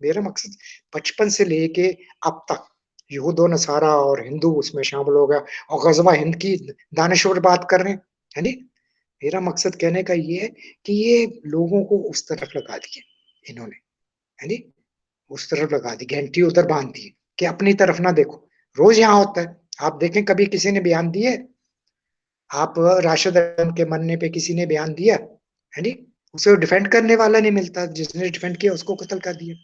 S2: मेरा मकसद बचपन से लेके अब तक यहूद व नसारा और हिंदू उसमें शामिल हो गया, और गजवा हिंद की दानश्वर बात कर रहे हैं, है नी? मेरा मकसद कहने का ये है कि ये लोगों को उस तरफ लगा दिए इन्होंने, है नी? उस तरफ लगा दी, घंटी उधर बांध दी कि अपनी तरफ ना देखो। रोज यहाँ होता है, आप देखें कभी किसी ने बयान दिए, आप राशिद अरम के मरने पे किसी ने बयान दिया, है नी? उसे डिफेंड करने वाला नहीं मिलता, जिसने डिफेंड किया उसको कत्ल कर दिया।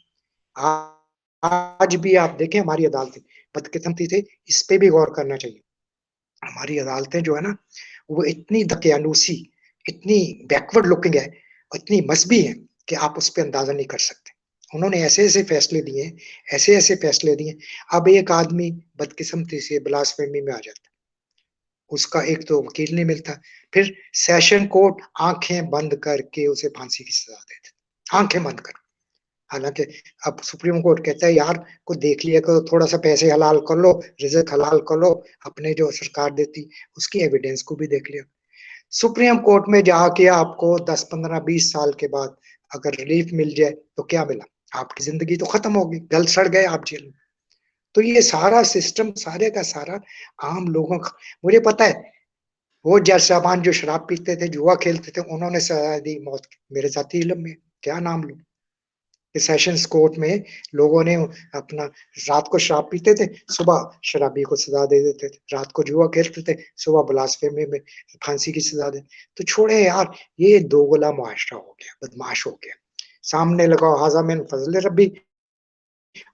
S2: आज भी आप देखें हमारी अदालतें बदकिस्मती से, इस पे भी गौर करना चाहिए। हमारी अदालतें जो है ना, वो इतनी दकियानूसी, इतनी बैकवर्ड लुकिंग है, इतनी मजहबी है कि आप उस पर अंदाजा नहीं कर सकते। उन्होंने ऐसे ऐसे फैसले दिए, ऐसे ऐसे फैसले दिए। अब एक आदमी बदकिस्मती से ब्लास्फेमी में आ जाता, उसका एक तो वकील नहीं मिलता, फिर सेशन कोर्ट आंखें बंद करके उसे फांसी की सजा देते, आंखें बंद कर। हालांकि अब सुप्रीम कोर्ट कहता है यार को देख लिया करो, थोड़ा सा पैसे हलाल कर लो, रिजक हलाल कर लो, अपने जो सरकार देती उसकी एविडेंस को भी देख लिया। सुप्रीम कोर्ट में जाके आपको 10 15 20 साल के बाद अगर रिलीफ मिल जाए तो क्या मिला? आपकी जिंदगी तो खत्म होगी, गल सड़ गए आप जेल में। तो ये सारा सिस्टम सारे का सारा आम लोगों का, मुझे पता है वो जज साहबान जो शराब पीते थे, जुआ खेलते थे, उन्होंने सजा दी मौत की, मेरे साथी इलम में क्या नाम लूं। सेशंस कोर्ट में लोगों ने अपना रात को शराब पीते थे, सुबह शराबी को सजा दे देते थे, रात को जुआ खेलते थे, सुबह ब्लास्फेमी में फांसी की सजा दे। तो छोड़े यार, ये दोगला मुआशरा हो गया, बदमाश हो गया। सामने लगाओ हाजा मिन फजल रब्बी,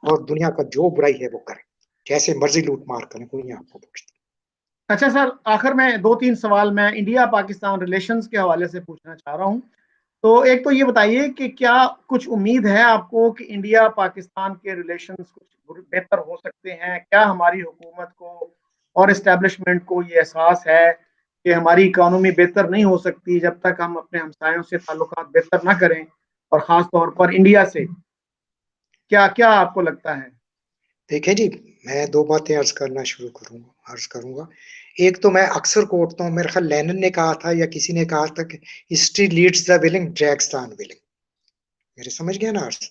S2: और दुनिया का जो बुराई है वो करें, जैसे मर्जी लूट मार करें, कोई आपको पूछता।
S1: अच्छा सर, आखिर में दो तीन सवाल मैं इंडिया पाकिस्तान रिलेशंस के हवाले से पूछना चाह रहा हूँ। तो एक तो ये बताइए कि क्या कुछ उम्मीद है आपको कि इंडिया पाकिस्तान के रिलेशंस कुछ बेहतर हो सकते हैं? क्या हमारी हुकूमत को और इस्टेब्लिशमेंट को ये एहसास है कि हमारी इकोनॉमी बेहतर नहीं हो सकती जब तक हम अपने हमसायों से ताल्लुकात बेहतर ना करें, और ख़ास तौर पर इंडिया से? क्या क्या आपको लगता है?
S2: देखिए जी, मैं दो बातें अर्ज करूंगा। एक तो मैं अक्सर कोटता हूँ, मेरे ख्याल लेनिन ने कहा था या किसी ने कहा था कि history leads the willing drags the unwilling. मेरे समझ गया ना अर्थ?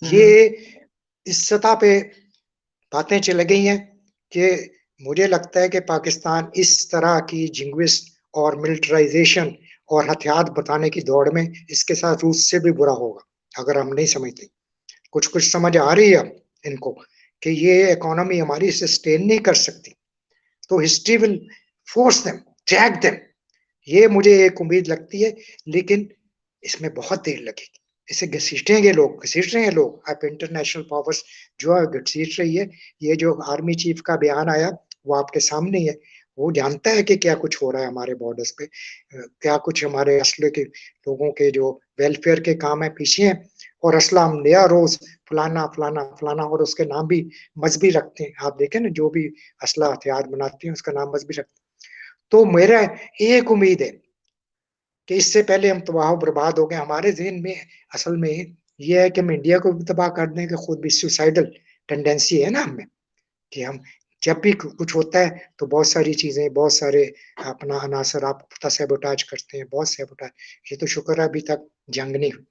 S2: ये इस सतह पे बातें चल गई हैं कि मुझे लगता है कि पाकिस्तान इस तरह की जिंग्विस्ट और मिलिटराइजेशन और हथियार बताने की दौड़ में इसके साथ रूस से भी बुरा होगा अगर हम नहीं समझते। कुछ कुछ समझ आ रही है अब इनको कि ये इकोनॉमी हमारी सस्टेन नहीं कर सकती, तो history will force them, drag them. ये मुझे एक उम्मीद लगती है, लेकिन इसमें बहुत देर लगेगी। इसे घसीटेंगे लोग, घसीट रहे हैं लोग, अब इंटरनेशनल पावर्स जो है घसीट रही है। ये जो आर्मी चीफ का बयान आया वो आपके सामने ही है, वो जानता है कि क्या कुछ हो रहा है हमारे बॉर्डर्स पे, क्या कुछ हमारे असले के लोगों के जो वेलफेयर के काम है पीछे हैं, और असला हम नया रोज फलाना फलाना फलाना, और उसके नाम भी मजहबी रखते हैं। आप देखें ना, जो भी असला हथियार बनाते हैं उसका नाम मजहबी रखते हैं। तो मेरा एक उम्मीद है कि इससे पहले हम तबाह बर्बाद हो गए। हमारे जहन में असल में ये है कि हम इंडिया को भी तबाह कर दें, कि खुद भी सुसाइडल टेंडेंसी है ना हमें, कि हम जब भी कुछ होता है तो बहुत सारी चीजें, बहुत सारे अपना अनासर आप पता सैबोटाज करते हैं, बहुत सैबोटाज। ये तो शुक्र है अभी तक जंग नहीं हुई,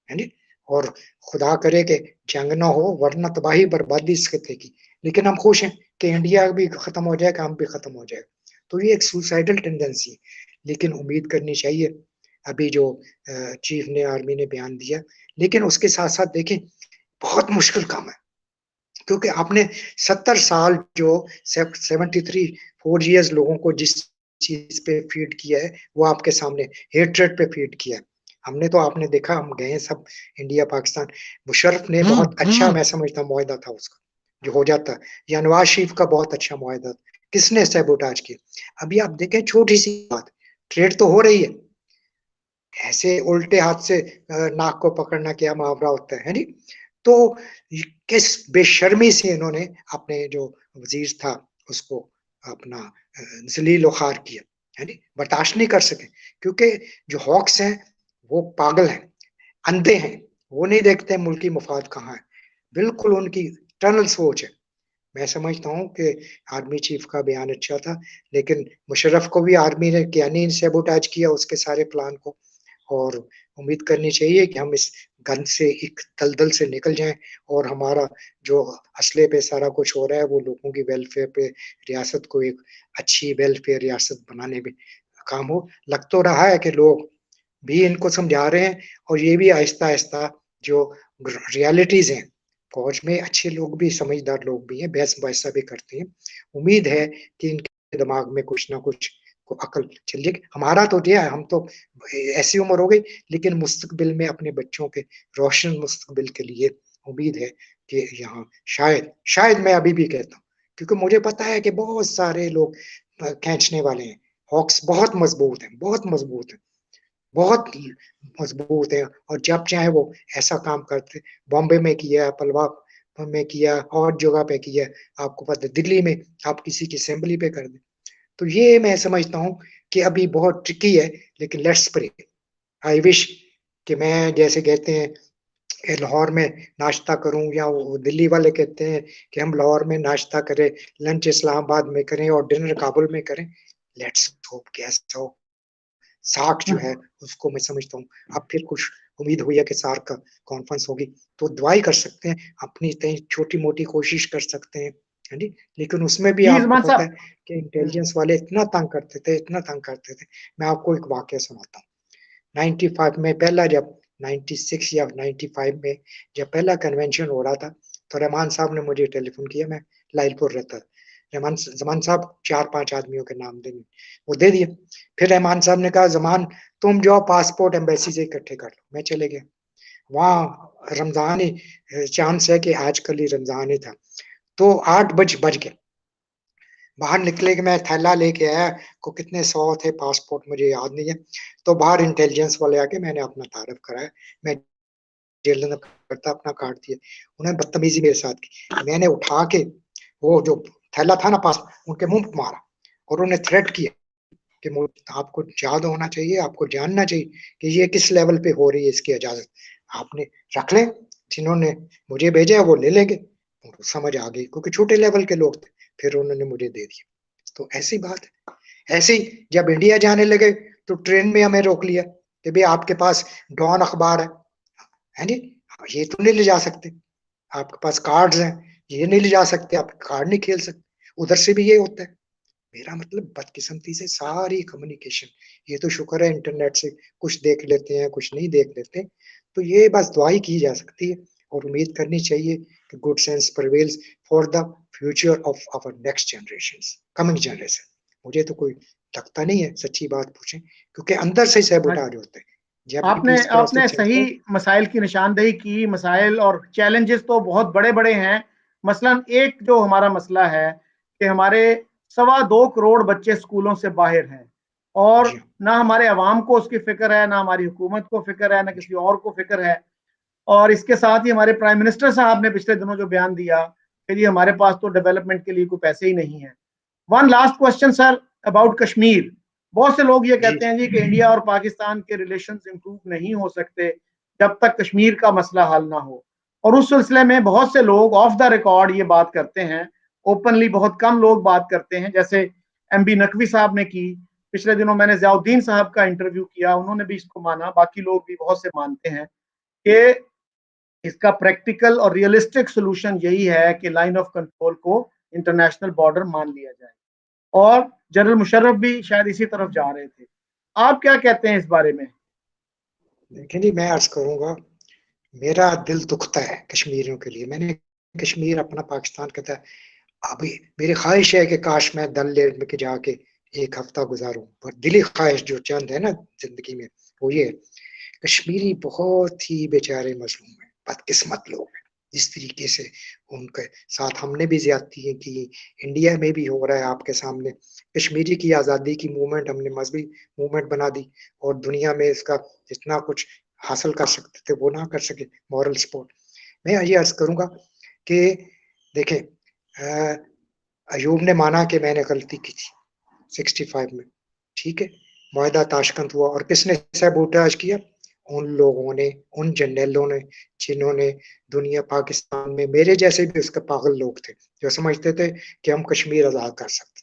S2: है नी? और खुदा करे कि जंग ना हो, वरना तबाही बर्बादी इस खत्े की। लेकिन हम खुश हैं कि इंडिया भी खत्म हो जाएगा, हम भी खत्म हो जाएगा। तो ये एक सुसाइडल टेंडेंसी है, लेकिन उम्मीद करनी चाहिए अभी जो चीफ ने आर्मी ने बयान दिया, लेकिन उसके साथ साथ देखें बहुत मुश्किल काम है, क्योंकि आपने 70 साल जो 73 4 इयर्स लोगों को जिस चीज पे फीड किया है वो आपके सामने हेट्रेड पे फीड किया है। हमने तो आपने देखा, हम गए सब इंडिया पाकिस्तान, मुशर्रफ ने बहुत अच्छा मैं समझता मुआहदा था उसका जो हो जाता, या नवाज शरीफ का बहुत अच्छा मुआहदा, किसने सैबोटाज किया? अभी आप देखें छोटी सी बात, ट्रेड तो हो रही है, ऐसे उल्टे हाथ से नाक को पकड़ना क्या मुहावरा होता है नहीं? तो किस बेशर्मी से इन्होंने अपने जो वजीर था उसको अपना जलील वखार किया, है नहीं? बर्दाश्त नहीं कर सके, क्योंकि जो हॉक्स हैं वो पागल हैं, अंधे हैं, वो नहीं देखते मुल्की मफाद कहाँ है, बिल्कुल उनकी टनल सोच है। मैं समझता हूँ कि आर्मी चीफ का बयान अच्छा था, लेकिन मुशर्रफ को भी आर्मी ने क्या नहीं सैबोटाज किया उसके सारे प्लान को, और उम्मीद करनी चाहिए कि हम इस गंद से, एक दलदल से निकल जाएं और हमारा जो असले पे सारा कुछ हो रहा है वो लोगों की वेलफेयर पे, रियासत को एक अच्छी वेलफेयर रियासत बनाने में काम हो। लग तो रहा है कि लोग भी इनको समझा रहे हैं, और ये भी आहिस्ता-आहिस्ता जो रियलिटीज़ हैं, फौज में अच्छे लोग भी, समझदार लोग भी हैं, बहस-वहसा भी करते हैं। उम्मीद है कि इनके दिमाग में कुछ ना कुछ को अकल चल जाएगी। हमारा तो क्या है, हम तो ऐसी उम्र हो गई, लेकिन मुस्तकबिल में अपने बच्चों के रोशन मुस्तकबिल के लिए उम्मीद है कि यहाँ शायद शायद मैं अभी भी कहता हूँ, क्योंकि मुझे पता है कि बहुत सारे लोग खींचने वाले हैं। हॉक्स बहुत मजबूत हैं, बहुत मजबूत हैं, बहुत मजबूत हैं, और जब चाहे वो ऐसा काम करते। बॉम्बे में किया, पलवा में किया, और जगह पे किया, आपको पता है दिल्ली में आप किसी की असेंबली पे कर दें। तो ये मैं समझता हूँ कि अभी बहुत ट्रिकी है, लेकिन लेट्स प्रे। आई विश कि मैं, जैसे कहते हैं कि लाहौर में नाश्ता करूं, या वो दिल्ली वाले कहते हैं कि हम लाहौर में नाश्ता करें, लंच इस्लामाबाद में करें और डिनर काबुल में करें। लेट्स होप कि ऐसा हो। सार्क जो है उसको मैं समझता हूँ अब फिर कुछ उम्मीद हुई है कि सार्क का कॉन्फ्रेंस होगी, तो दुआ ही कर सकते हैं, अपनी इतनी छोटी मोटी कोशिश कर सकते हैं, है नी? लेकिन उसमें भी
S1: जी
S2: आपको
S1: जमान
S2: पता है
S1: साहब।
S2: कि इंटेलिजेंस वाले इतना तंग करते थे, इतना तंग करते थे। मैं आपको एक वाक्य सुनाता हूँ। 95 में पहला, जब 96 या 95 में जब पहला कन्वेंशन हो रहा था, तो रहमान साहब ने मुझे टेलीफोन किया, मैं लाइलपुर रहता था। रहमान जमान साहब 4-5 आदमियों के नाम देंगे, वो दे दिए। फिर रहमान साहब ने कहा, जमान तुम जाओ पासपोर्ट एम्बेसी से इकट्ठे कर लो। मैं चले गया वहाँ, रमजान ही चांस है कि आजकल ही रमजान ही था, तो 8 बज गए। बाहर निकले कि मैं थैला लेके आया, को कितने 100 थे पासपोर्ट मुझे याद नहीं है। तो बाहर इंटेलिजेंस वाले आके मैंने अपना तारुफ कराया, मैं जेल में करता, अपना कार्ड दिया। उन्होंने बदतमीजी मेरे साथ की, मैंने उठा के वो जो थैला था ना पास, उनके मुंह पे मारा, और उन्हें थ्रेट किया कि आपको याद होना चाहिए, आपको जानना चाहिए कि ये किस लेवल पे हो रही है, इसकी इजाजत आपने रख लें, जिन्होंने मुझे भेजा है वो ले लेंगे। उनको समझ आ गई, क्योंकि छोटे लेवल के लोग थे, फिर उन्होंने मुझे दे दिया। तो ऐसी बात है। ऐसे ही जब इंडिया जाने लगे, तो ट्रेन में हमें रोक लिया कि भाई आपके पास डॉन अखबार है नी, ये तो नहीं ले जा सकते, आपके पास कार्ड्स हैं, ये नहीं ले जा सकते, आप कार्ड नहीं खेल सकते। उधर से भी ये होता है। मेरा मतलब बदकिस्मती से सारी कम्युनिकेशन, ये तो शुक्र है इंटरनेट से कुछ देख लेते हैं, कुछ नहीं देख लेते। तो ये बस दुआ ही की जा सकती है, और उम्मीद करनी चाहिए कि good sense prevails for the future of our next generation, coming generation. मुझे तो कोई लगता नहीं है, सच्ची बात पूछें, क्योंकि अंदर से सैबोटाज होते हैं जब भी
S1: आपने
S2: पीस प्रोसेस
S1: आपने
S2: चलता
S1: सही
S2: है।
S1: मसाइल की निशानदेही की। मसाइल और चैलेंजेस तो बहुत बड़े बड़े हैं। मसलन एक जो हमारा मसला है कि हमारे 2.25 करोड़ बच्चे स्कूलों से बाहर हैं, और
S2: जी हाँ,
S1: ना हमारे अवाम को उसकी फिक्र है, ना हमारी हुकूमत को फिक्र है, ना
S2: जी
S1: किसी और को फिक्र है। और इसके साथ ही हमारे प्राइम मिनिस्टर साहब ने पिछले दिनों जो बयान दिया कि जी हमारे पास तो डेवलपमेंट के लिए कोई पैसे ही नहीं है। One last question sir, about Kashmir. बहुत से लोग ये
S2: जी
S1: कहते हैं जी कि इंडिया और पाकिस्तान के रिलेशंस इंप्रूव नहीं हो सकते जब तक कश्मीर का मसला हल ना हो। और उस सिलसिले में बहुत से लोग ऑफ द रिकॉर्ड ये बात करते हैं, ओपनली बहुत कम लोग बात करते हैं, जैसे एमबी नकवी साहब ने की। पिछले दिनों मैंने जियाउद्दीन साहब का इंटरव्यू किया, उन्होंने भी इसको माना, बाकी लोग भी बहुत से मानते हैं कि इसका प्रैक्टिकल और रियलिस्टिक सोल्यूशन यही है कि लाइन ऑफ कंट्रोल को इंटरनेशनल बॉर्डर मान लिया जाए। और जनरल मुशर्रफ भी शायद इसी तरफ जा रहे थे। आप क्या कहते हैं इस बारे में?
S2: लेकिन जी मैं अर्ज करूंगा, मेरा दिल दुखता है कश्मीरियों के लिए। मैंने कश्मीर अपना पाकिस्तान कहता है, अभी मेरी ख्वाहिश है कि काश मैं डल लेक में के जाके एक हफ्ता गुजारूं, पर दिली ख्वाहिश जो चंद है ना जिंदगी में, वो ये है, कश्मीरी बहुत ही बेचारे मजलूम है, बदकिस्मत लोग हैं। जिस तरीके से उनके साथ हमने भी ज्यादती की, इंडिया में भी हो रहा है आपके सामने। कश्मीरी की आज़ादी की मूवमेंट हमने मजहबी मूवमेंट बना दी, और दुनिया में इसका जितना कुछ हासिल कर सकते थे वो ना कर सके, मॉरल सपोर्ट। मैं ये अर्ज करूंगा कि देखें, अयूब ने माना कि मैंने गलती की थी 65 में, ठीक है, मुआहदा ताशकंद हुआ, और किसने सबूटाज किया? उन लोगों ने, उन जनरलों ने जिन्होंने दुनिया पाकिस्तान में, मेरे जैसे भी उसके पागल लोग थे जो समझते थे कि हम कश्मीर आजाद कर सकते।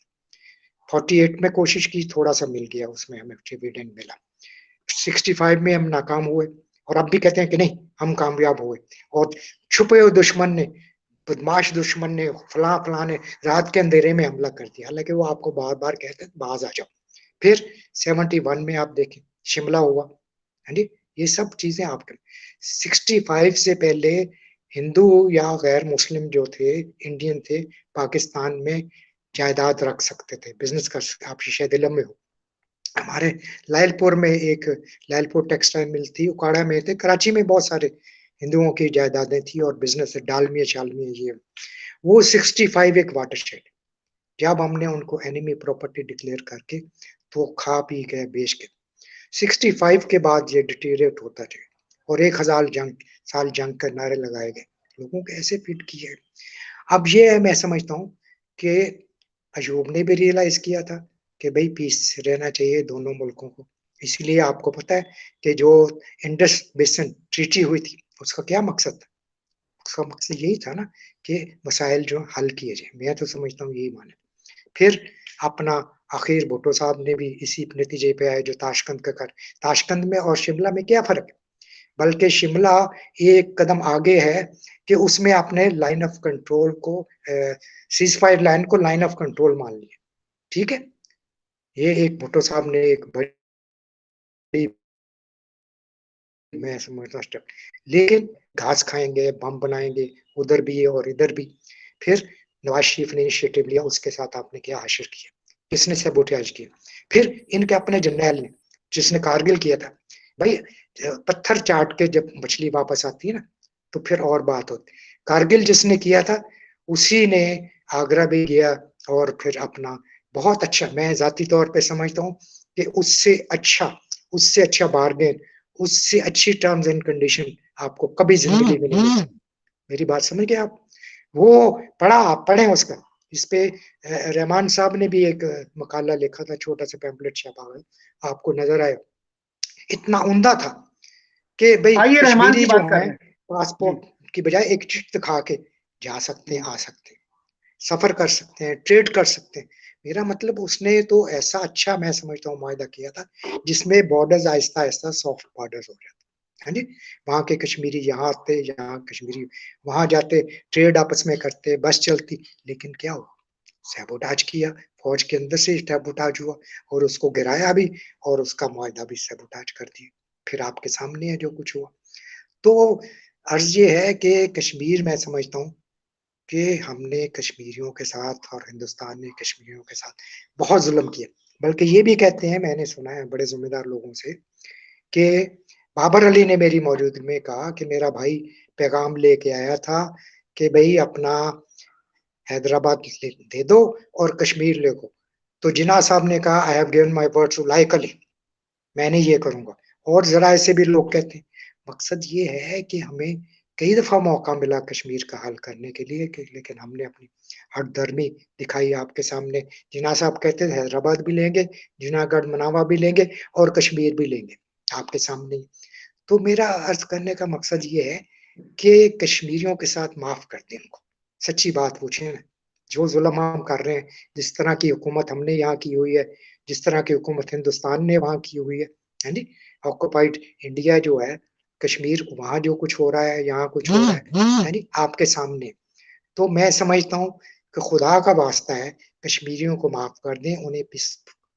S2: 48 में कोशिश की, थोड़ा सा मिल गया, उसमें हमें डिविडेंड मिला। 65 में हम नाकाम हुए, और अब भी कहते हैं कि नहीं हम कामयाब हुए, और छुपे हुए दुश्मन ने, बदमाश दुश्मन ने, फला फला ने रात के अंधेरे में हमला कर दिया, हालांकि वो आपको बार बार कहते हैं बाज आ जाओ। फिर 71 में आप देखें शिमला हुआ, है जी, ये सब चीजें आपके 65 से पहले हिंदू या गैर मुस्लिम जो थे, इंडियन थे, पाकिस्तान में जायदाद रख सकते थे, बिजनेस कर सकते। आप शायद इलम में हो, हमारे लायलपुर में एक लायलपुर टेक्सटाइल मिल थी, उकाड़ा में थे, कराची में बहुत सारे हिंदुओं की जायदादें थी और बिजनेस, डालमिया शालमिया, ये वो 65 एक वाटरशेड। जब हमने उनको एनिमी प्रॉपर्टी डिक्लेयर करके तो खा पी गए, बेच के, 65 के बाद ये डिटीरिएट होता रहे, और 1000 जंग के नारे लगाए गए, लोगों को ऐसे फिट किए। अब ये है, मैं समझता हूँ कि अयूब ने भी रियलाइज किया था कि भाई पीस रहना चाहिए दोनों मुल्कों को। इसलिए आपको पता है कि जो इंडस बेसिन ट्रीटी हुई थी, उसका क्या मकसद था? उसका मकसद यही था ना कि मसाइल जो हल किए जाए। मैं तो समझता हूँ यही माने। फिर अपना आखिर भुट्टो साहब ने भी इसी नतीजे पे आए जो ताशकंद का कर। ताशकंद में और शिमला में क्या फर्क है? बल्कि शिमला एक कदम आगे है कि उसमें आपने लाइन ऑफ कंट्रोल को, सीज फायर लाइन को लाइन ऑफ कंट्रोल मान लिया, ठीक है। ये एक भुट्टो साहब ने एक बड़ी, मैं समझता स्टेप, लेकिन घास खाएंगे, बम बनाएंगे, उधर भी और इधर भी। फिर नवाज शरीफ ने इनिशिएटिव लिया, उसके साथ आपने क्या हासिल किया? किसने सबूताज किया? फिर इनके अपने जर्नैल ने, जिसने कारगिल किया था, भाई पत्थर चाट के जब मछली वापस आती है ना, तो फिर और बात होती। कारगिल जिसने किया था, उसी ने आगरा भी गया, और फिर अपना बहुत अच्छा, मैं जाती तौर पे समझता हूँ कि उससे अच्छा बार्गेन, उससे अच्छी टर्म्स एंड कंडीशन आपको कभी जिंदगी में नहीं मिल सकती। मेरी बात समझ गए आप? वो पढ़ा, आप पढ़े उसका। इस पे रहमान साहब ने भी एक मकाला लिखा था, छोटा सा पैम्पलेट छपा हुआ है, आपको नजर आया, इतना उम्दा था कि भाई
S1: आइए रहमान
S2: कश्मीरी
S1: की
S2: जो
S1: बात कर
S2: हैं
S1: रहे हैं जी।
S2: पासपोर्ट की बजाय एक चिट दिखा के जा सकते हैं, आ सकते हैं, सफर कर सकते हैं, ट्रेड कर सकते हैं। मेरा मतलब उसने तो ऐसा अच्छा, मैं समझता हूँ, मुआहदा किया था जिसमें borders Aahista Aahista soft borders हो जाते, है जी। वहां के कश्मीरी यहाँ आते, यहाँ कश्मीरी वहां जाते, ट्रेड आपस में करते, बस चलती। लेकिन क्या हुआ? सैबोटाज किया, फौज के अंदर से सैबोटाज हुआ, और उसको गिराया भी, और उसका मुआहदा भी सैबोटाज कर दिया। फिर आपके सामने है जो कुछ हुआ। तो अर्ज ये है कि कश्मीर, मैं समझता हूँ कि हमने कश्मीरियों के साथ और हिंदुस्तान ने कश्मीरियों के साथ बहुत जुल्म किया। बल्कि ये भी कहते हैं, मैंने सुना है बड़े जिम्मेदार लोगों से, कि बाबर अली ने मेरी मौजूदगी में कहा कि मेरा भाई पैगाम लेके आया था कि भाई अपना हैदराबाद दे दो और कश्मीर ले को। तो जिना साहब ने कहा, I have given my word to Liaquat Ali, मैंने ये करूंगा। और जरा ऐसे भी लोग कहते हैं। मकसद ये है कि हमें कई दफा मौका मिला कश्मीर का हल करने के लिए, लेकिन हमने अपनी हठधर्मी दिखाई आपके सामने। जिना साहब कहते थे हैदराबाद भी लेंगे, जूनागढ़ मनावा भी लेंगे, और कश्मीर भी लेंगे, आपके सामने। तो मेरा अर्ज करने का मकसद ये है कि कश्मीरियों के साथ माफ कर दें उनको, सच्ची बात पूछे ना। जो जुल्म हम कर रहे हैं, जिस तरह की हुकूमत हमने यहाँ की हुई है, जिस तरह की हुकूमत हिंदुस्तान ने वहां की हुई है जी, ऑक्युपाइड इंडिया जो है, कश्मीर वहां जो कुछ हो रहा है, यहाँ कुछ हो रहा है जी, आपके सामने। तो मैं समझता हूँ कि खुदा का वास्ता है, कश्मीरियों को माफ कर दें, उन्हें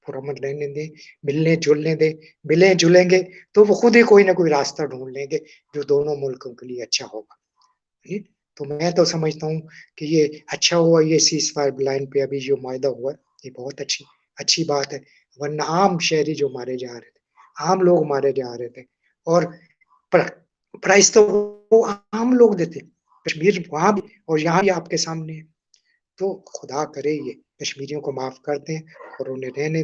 S2: पुरअमन रहने दें, मिलने जुलने दें, मिले जुलेंगे तो वो खुद ही कोई ना कोई रास्ता ढूंढ लेंगे जो दोनों मुल्कों के लिए अच्छा होगा। तो मैं तो समझता हूँ कि ये अच्छा हुआ, ये सीज फायर लाइन पे अभी जो मुआहदा हुआ, ये बहुत अच्छी बात है। वरना आम शहरी जो मारे जा रहे थे, आम लोग मारे जा रहे थे, और प्राइस तो वो आम लोग देते, कश्मीर वहां भी और यहाँ भी आपके सामने है। तो खुदा करे ये कश्मीरियों को माफ कर दें और उन्हें रहने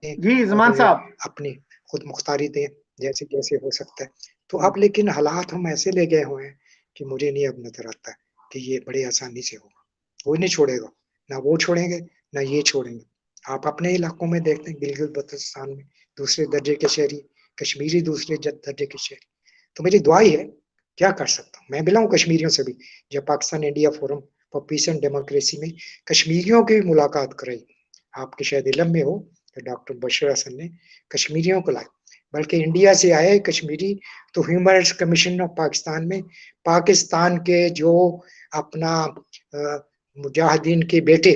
S2: दें
S1: जी
S2: और
S1: जमान
S2: उन्हें
S1: साहब।
S2: अपनी खुद मुख्तारी दें जैसे जैसे हो सकता है। तो अब लेकिन हालात हम ऐसे ले गए हुए हैं कि मुझे नहीं अब नजर आता कि ये बड़े आसानी से होगा। कोई नहीं छोड़ेगा, ना वो छोड़ेंगे ना ये छोड़ेंगे। आप अपने इलाकों में देखते हैं, गिलगित बल्तिस्तान में दूसरे दर्जे के शहरी, कश्मीरी दूसरे दर्जे के शहरी। तो मेरी दुआ ही है, क्या कर सकता हूँ, मैं मिला हूँ कश्मीरियों से भी। जब Pakistan India forum for piece and democracy में कश्मीरियों की मुलाकात कराई, आपके शायद इलम में हो, तो डॉक्टर बशीर हसन ने कश्मीरियों को लाया, बल्कि इंडिया से आए कश्मीरी तो human rights commission of Pakistan में पाकिस्तान के जो अपना मुजाहिदीन के बेटे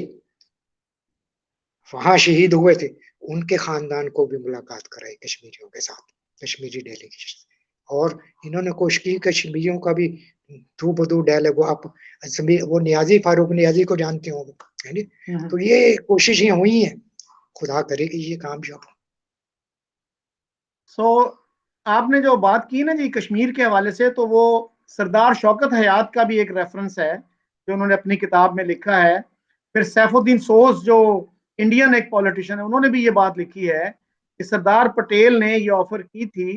S2: वहां शहीद हुए थे, उनके खानदान को भी मुलाकात कराई कश्मीरियों के साथ, कश्मीरी डेलीगेशन। और इन्होंने कोशिश की कश्मीरियों का भी दो बदू डैल है, वो आप वो नियाजी फारूक नियाजी को जानते होंगे, है नी? तो ये कोशिशें हुई हैं, खुदा करे कि ये कामयाब हो।
S1: आपने जो बात की ना जी कश्मीर के हवाले से, तो वो सरदार शौकत हयात का भी एक रेफरेंस है जो उन्होंने अपनी किताब में लिखा है। फिर सैफुद्दीन सोज जो इंडियन एक पॉलिटिशियन है, उन्होंने भी ये बात लिखी है कि सरदार पटेल ने ये ऑफर की थी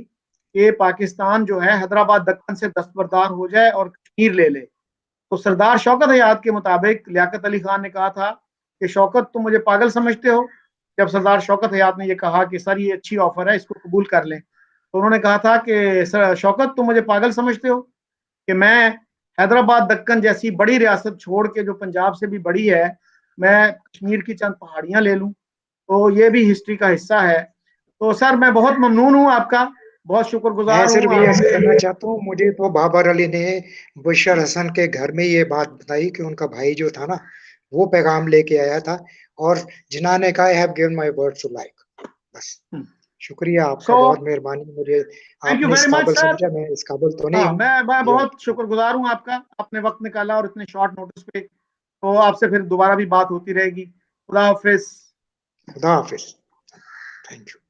S1: कि पाकिस्तान जो है हैदराबाद दक्कन से दस्तबरदार हो जाए और कश्मीर ले ले। तो सरदार शौकत हयात के मुताबिक लियाकत अली खान ने कहा था कि शौकत तुम मुझे पागल समझते हो। जब सरदार शौकत हयात ने यह कहा कि सर ये अच्छी ऑफर है, इसको कबूल कर लें, तो उन्होंने कहा था कि सर शौकत तुम मुझे पागल समझते हो कि मैं हैदराबाद दक्कन जैसी बड़ी रियासत छोड़ के, जो पंजाब से भी बड़ी है, मैं कश्मीर की चंद पहाड़ियां ले लूं। तो ये भी हिस्ट्री का हिस्सा है। तो सर मैं बहुत ममनून हूं आपका, बहुत
S2: मैं
S1: शुक्रगुजार
S2: सिर्फ
S1: हूं
S2: ये ऐसे
S1: आपसे।
S2: करना चाहता हूँ, मुझे तो बाबर अली ने बशर हसन के घर में ये बात बताई कि उनका भाई जो था ना, वो पैगाम लेके आया था, और जिन्ना ने कहा, have given my word to Liaquat. बस शुक्रिया आपका,
S1: सो
S2: बहुत मेहरबानी, मुझे
S1: थैंक यू
S2: आपने इस
S1: वेरी मच
S2: काबिल
S1: सर।
S2: समझा, मैं इस काबिल तो नहीं
S1: हाँ,
S2: हूँ।
S1: मैं
S2: ये
S1: बहुत शुक्रगुजार हूँ आपका, आपने वक्त निकाला और इतने शॉर्ट नोटिस पे। तो आपसे फिर दोबारा भी बात होती रहेगी। खुदा हाफिज।
S2: खुदा हाफिज, थैंक यू।